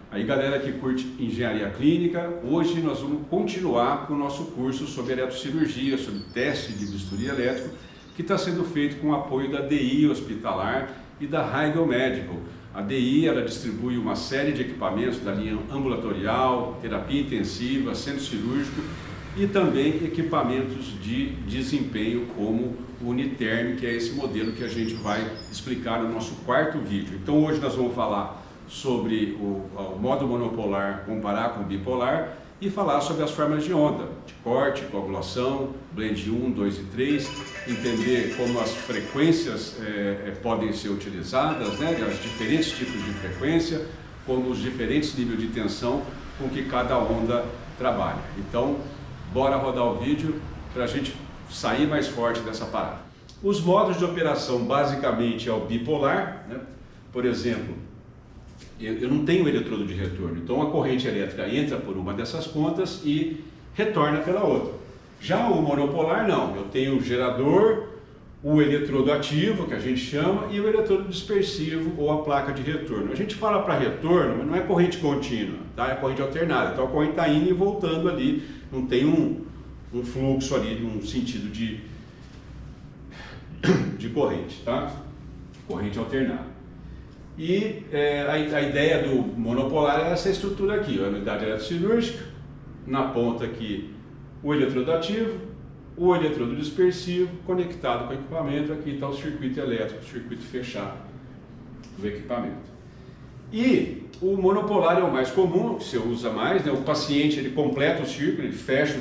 Aí galera que curte engenharia clínica, hoje nós vamos continuar com o nosso curso sobre eletrocirurgia, sobre teste de bisturi elétrico, que está sendo feito com o apoio da DI Hospitalar e da Heigl Medical. A DI ela distribui uma série de equipamentos da linha ambulatorial, terapia intensiva, centro cirúrgico e também equipamentos de desempenho como o Uniterm, que é esse modelo que a gente vai explicar no nosso quarto vídeo. Então hoje nós vamos falar sobre o modo monopolar, comparar com o bipolar e falar sobre as formas de onda, de corte, coagulação, blend 1, 2 e 3, entender como as frequências podem ser utilizadas, né, os diferentes tipos de frequência, como os diferentes níveis de tensão com que cada onda trabalha. Então, bora rodar o vídeo para a gente sair mais forte dessa parada. Os modos de operação basicamente é o bipolar, né? Por exemplo, eu não tenho eletrodo de retorno, então a corrente elétrica entra por uma dessas pontas e retorna pela outra. Já o monopolar não, eu tenho o gerador, o eletrodo ativo, que a gente chama, e o eletrodo dispersivo ou a placa de retorno. A gente fala para retorno, mas não é corrente contínua, tá? É corrente alternada, então a corrente está indo e voltando ali, não tem um fluxo ali, um sentido de corrente, tá? Corrente alternada. E a ideia do monopolar é essa estrutura aqui, a unidade eletrocirúrgica, na ponta aqui o eletrodo ativo, o eletrodo dispersivo conectado com o equipamento, aqui está o circuito elétrico, o circuito fechado do equipamento. E o monopolar é o mais comum, que você usa mais, né? O paciente ele completa o círculo, ele fecha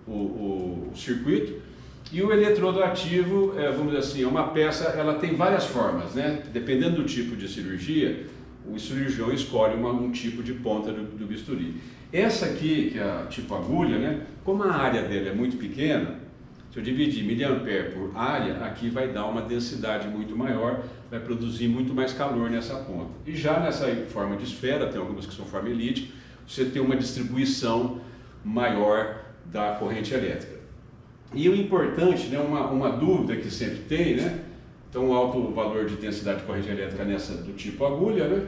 o circuito. E o eletrodo ativo, vamos dizer assim, é uma peça, ela tem várias formas, né? Dependendo do tipo de cirurgia, o cirurgião escolhe um tipo de ponta do bisturi. Essa aqui, que é a tipo agulha, né? Como a área dela é muito pequena, se eu dividir miliampere por área, aqui vai dar uma densidade muito maior, vai produzir muito mais calor nessa ponta. E já nessa forma de esfera, tem algumas que são forma elíptica, você tem uma distribuição maior da corrente elétrica. E o importante, né, uma dúvida que sempre tem, né, então alto valor de densidade de corrente elétrica nessa do tipo agulha, né,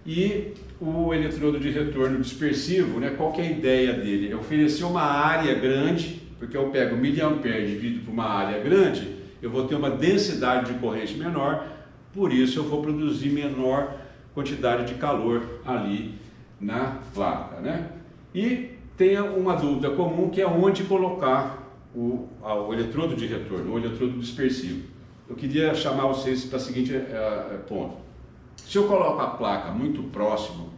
e o eletrodo de retorno dispersivo, né, qual que é a ideia dele? É oferecer uma área grande, porque eu pego miliampere e divido por uma área grande, eu vou ter uma densidade de corrente menor, por isso eu vou produzir menor quantidade de calor ali na placa, né? E tem uma dúvida comum que é onde colocar o eletrodo de retorno, o eletrodo dispersivo. Eu queria chamar vocês para o seguinte ponto. Se eu coloco a placa muito próximo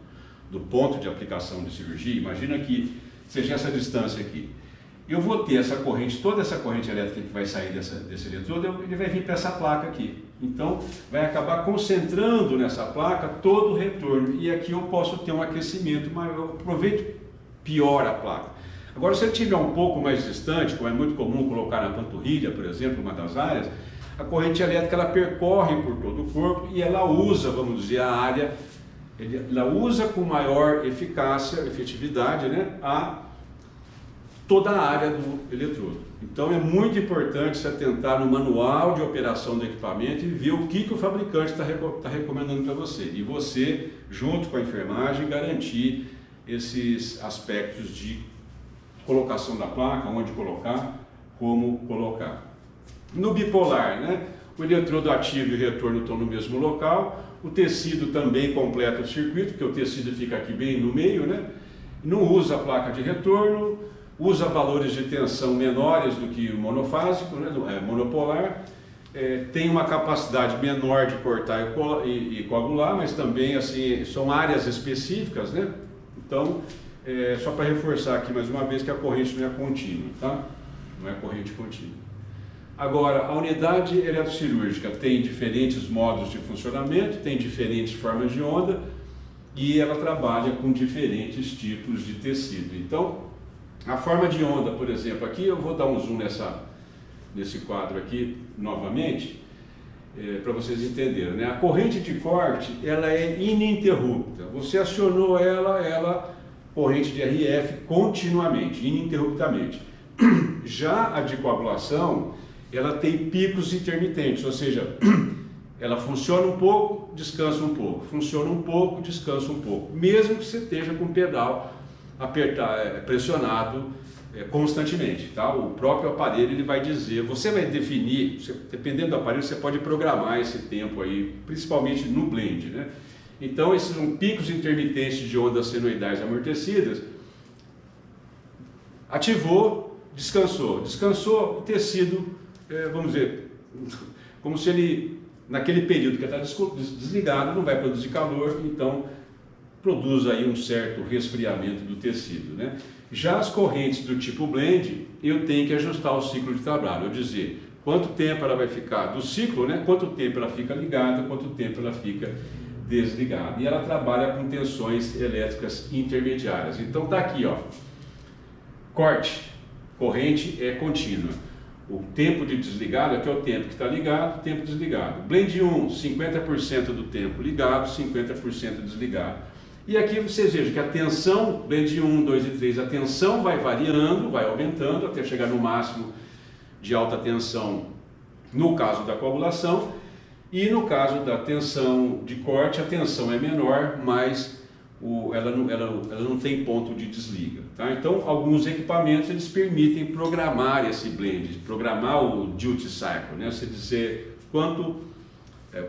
do ponto de aplicação de cirurgia, imagina que seja essa distância aqui, eu vou ter essa corrente, toda essa corrente elétrica que vai sair desse eletrodo, ele vai vir para essa placa aqui. Então, vai acabar concentrando nessa placa todo o retorno. E aqui eu posso ter um aquecimento maior, eu aproveito pior a placa. Agora, se ele estiver um pouco mais distante, como é muito comum colocar na panturrilha, por exemplo, uma das áreas, a corrente elétrica ela percorre por todo o corpo e ela usa, vamos dizer, a área, ela usa com maior eficácia, efetividade, né, toda a área do eletrodo. Então é muito importante se atentar no manual de operação do equipamento e ver o que o fabricante está recomendando para você. E você, junto com a enfermagem, garantir esses aspectos de colocação da placa, onde colocar, como colocar. No bipolar, né, o eletrodo ativo e o retorno estão no mesmo local, o tecido também completa o circuito, porque o tecido fica aqui bem no meio, né, não usa a placa de retorno, usa valores de tensão menores do que o monofásico, né, monopolar, tem uma capacidade menor de cortar e coagular, mas também assim, são áreas específicas, né, então só para reforçar aqui mais uma vez que a corrente não é contínua, tá? Não é corrente contínua. Agora, a unidade eletrocirúrgica tem diferentes modos de funcionamento, tem diferentes formas de onda e ela trabalha com diferentes tipos de tecido. Então, a forma de onda, por exemplo, aqui eu vou dar um zoom nesse quadro aqui novamente, para vocês entenderem, né? A corrente de corte, ela é ininterrupta. Você acionou ela corrente de RF continuamente, ininterruptamente. Já a de coagulação, ela tem picos intermitentes, ou seja, ela funciona um pouco, descansa um pouco, funciona um pouco, descansa um pouco, mesmo que você esteja com o pedal pressionado constantemente, tá? O próprio aparelho ele vai dizer, você vai definir, dependendo do aparelho, você pode programar esse tempo aí, principalmente no blend, né? Então esses são picos intermitentes de ondas senoidais amortecidas. Ativou, descansou, o tecido, vamos dizer, como se ele, naquele período que está desligado, não vai produzir calor, então produz aí um certo resfriamento do tecido, né? Já as correntes do tipo blend, eu tenho que ajustar o ciclo de trabalho, eu dizer quanto tempo ela vai ficar do ciclo, né? Quanto tempo ela fica ligada, quanto tempo ela fica desligada. E ela trabalha com tensões elétricas intermediárias. Então tá aqui, ó. Corte, corrente é contínua. O tempo de desligado aqui é o tempo que está ligado, tempo desligado. Blend 1, 50% do tempo ligado, 50% desligado. E aqui vocês vejam que a tensão, blend 1, 2 e 3, a tensão vai variando, vai aumentando até chegar no máximo de alta tensão no caso da coagulação. E no caso da tensão de corte, a tensão é menor, mas ela não tem ponto de desliga. Tá? Então, alguns equipamentos eles permitem programar esse blend, programar o duty cycle, né? Você dizer quanto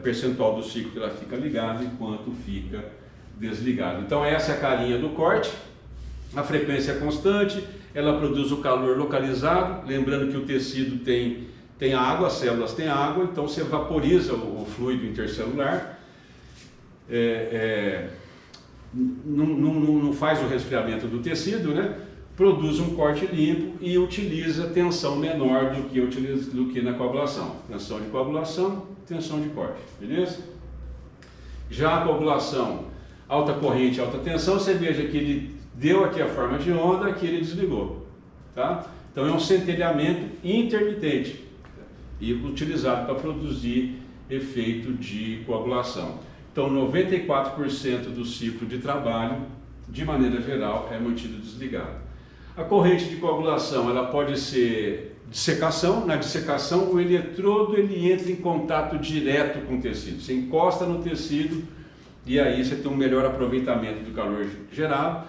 percentual do ciclo que ela fica ligada e quanto fica desligado. Então, essa é a carinha do corte, a frequência é constante, ela produz o calor localizado, lembrando que o tecido tem água, as células têm água, então você vaporiza o fluido intercelular, não faz o resfriamento do tecido, né? Produz um corte limpo e utiliza tensão menor do que na coagulação. Tensão de coagulação, tensão de corte, beleza? Já a coagulação, alta corrente, alta tensão, você veja que ele deu aqui a forma de onda, aqui ele desligou, tá? Então é um centelhamento intermitente e utilizado para produzir efeito de coagulação. Então 94% do ciclo de trabalho, de maneira geral, é mantido desligado. A corrente de coagulação, ela pode ser dissecação. Na dissecação, o eletrodo ele entra em contato direto com o tecido. Você encosta no tecido e aí você tem um melhor aproveitamento do calor gerado.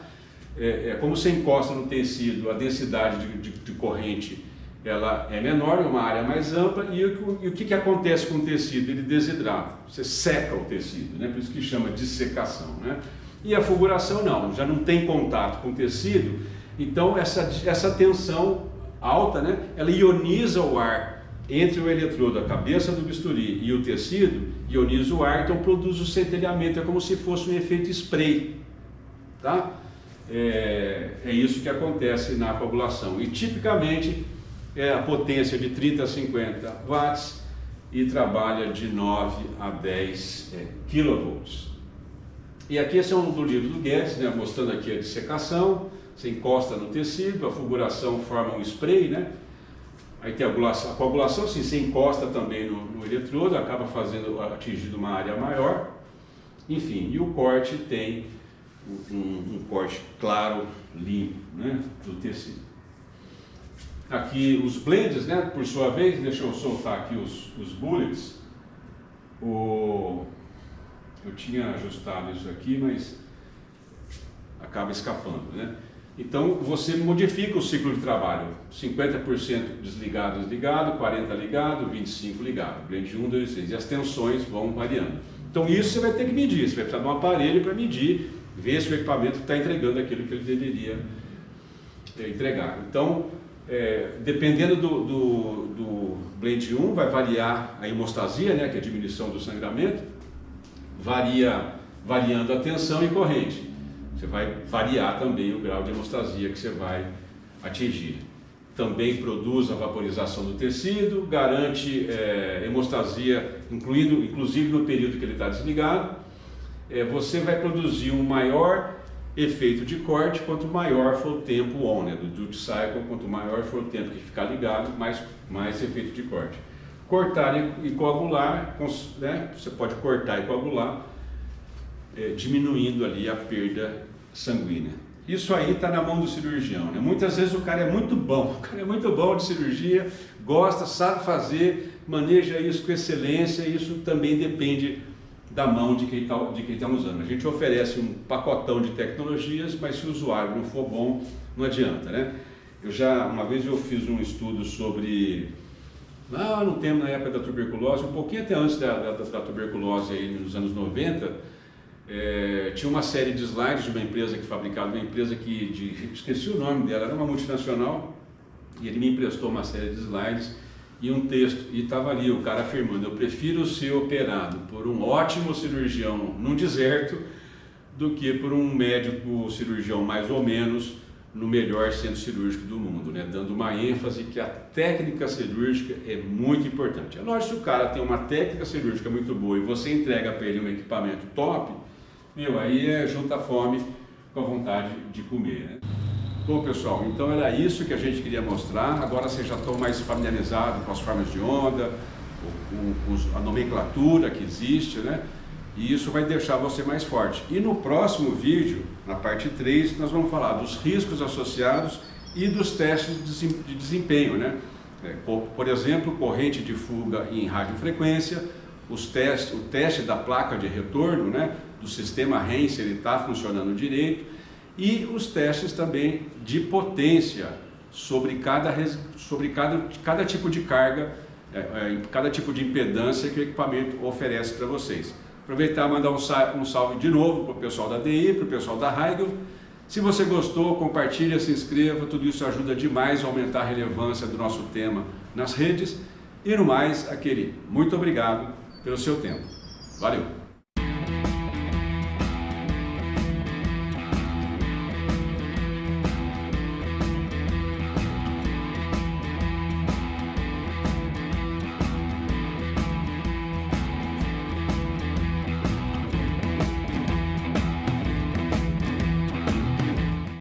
Como você encosta no tecido, a densidade de corrente ela é menor, é uma área mais ampla, e o que acontece com o tecido? Ele desidrata, você seca o tecido, né? Por isso que chama dissecação, né? E a fulguração não, já não tem contato com o tecido, então essa tensão alta, né? Ela ioniza o ar entre o eletrodo, a cabeça do bisturi e o tecido, ioniza o ar, então produz o centelhamento, é como se fosse um efeito spray, tá? É isso que acontece na coagulação, e tipicamente a potência de 30 a 50 watts e trabalha de 9 a 10 kV. E aqui esse é um do livro do Guedes, né, mostrando aqui a dissecação, você encosta no tecido, a fulguração forma um spray, né? Aí tem a coagulação, sim, você encosta também no eletrodo, acaba atingindo uma área maior, enfim, e o corte tem um corte claro, limpo, né, do tecido. Aqui os blends, né, por sua vez, deixa eu soltar aqui os bullets. Eu tinha ajustado isso aqui, mas acaba escapando, né? Então você modifica o ciclo de trabalho, 50% desligado, 40% ligado, 25% ligado, blend 1, 2, 3, e as tensões vão variando. Então isso você vai ter que medir, você vai precisar de um aparelho para medir, ver se o equipamento está entregando aquilo que ele deveria entregar. Então, dependendo do blend 1, vai variar a hemostasia, né, que é a diminuição do sangramento, variando a tensão e corrente. Você vai variar também o grau de hemostasia que você vai atingir. Também produz a vaporização do tecido, garante hemostasia, inclusive no período que ele está desligado. Você vai produzir um maior efeito de corte quanto maior for o tempo on, né, do duty cycle, quanto maior for o tempo que ficar ligado, mais efeito de corte. Cortar e coagular, né, você pode cortar e coagular, diminuindo ali a perda sanguínea. isso aí está na mão do cirurgião, né? Muitas vezes o cara é muito bom, de cirurgia, gosta, sabe fazer, maneja isso com excelência, e isso também depende da mão de quem está usando. A gente oferece um pacotão de tecnologias, mas se o usuário não for bom, não adianta, né? Uma vez eu fiz um estudo sobre, lá no tempo, na época da tuberculose, um pouquinho até antes da tuberculose, aí nos anos 90, tinha uma série de slides de uma empresa que fabricava, esqueci o nome dela, era uma multinacional, e ele me emprestou uma série de slides e um texto, e estava ali o cara afirmando: eu prefiro ser operado por um ótimo cirurgião num deserto do que por um médico cirurgião mais ou menos no melhor centro cirúrgico do mundo, né? Dando uma ênfase que a técnica cirúrgica é muito importante. É lógico, se o cara tem uma técnica cirúrgica muito boa e você entrega para ele um equipamento top, aí junta a fome com a vontade de comer, né? Bom, pessoal, então era isso que a gente queria mostrar. Agora vocês já estão mais familiarizados com as formas de onda, com a nomenclatura que existe, né? E isso vai deixar você mais forte. E no próximo vídeo, na parte 3, nós vamos falar dos riscos associados e dos testes de desempenho, né? Por exemplo, corrente de fuga em radiofrequência, o teste da placa de retorno, né? Do sistema REM, se ele está funcionando direito, e os testes também de potência sobre cada tipo de carga, cada tipo de impedância que o equipamento oferece para vocês. Aproveitar e mandar um salve de novo para o pessoal da DI, para o pessoal da Heigl. Se você gostou, compartilha, se inscreva, tudo isso ajuda demais a aumentar a relevância do nosso tema nas redes. E no mais, muito obrigado pelo seu tempo. Valeu!